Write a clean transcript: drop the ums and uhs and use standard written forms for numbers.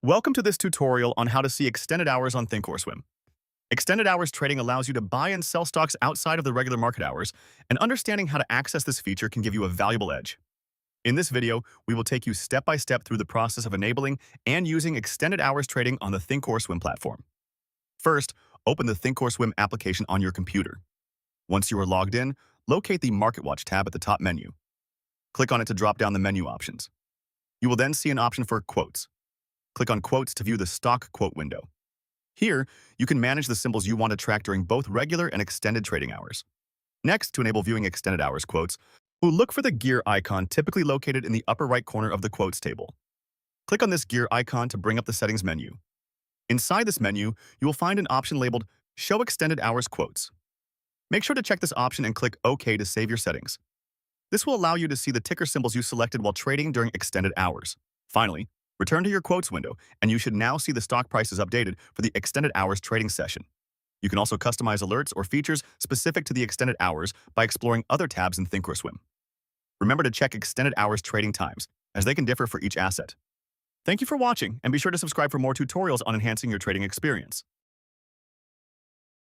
Welcome to this tutorial on how to see extended hours on Thinkorswim. Extended hours trading allows you to buy and sell stocks outside of the regular market hours, and understanding how to access this feature can give you a valuable edge. In this video, we will take you step by step through the process of enabling and using extended hours trading on the Thinkorswim platform. First, open the Thinkorswim application on your computer. Once you are logged in, locate the Market Watch tab at the top menu. Click on it to drop down the menu options. You will then see an option for Quotes. Click on Quotes to view the stock quote window. Here, you can manage the symbols you want to track during both regular and extended trading hours. Next, to enable viewing extended hours quotes, we'll look for the gear icon typically located in the upper right corner of the quotes table. Click on this gear icon to bring up the settings menu. Inside this menu, you will find an option labeled Show Extended Hours Quotes. Make sure to check this option and click OK to save your settings. This will allow you to see the ticker symbols you selected while trading during extended hours. Finally, return to your quotes window, and you should now see the stock prices updated for the extended hours trading session. You can also customize alerts or features specific to the extended hours by exploring other tabs in Thinkorswim. Remember to check extended hours trading times, as they can differ for each asset. Thank you for watching, and be sure to subscribe for more tutorials on enhancing your trading experience.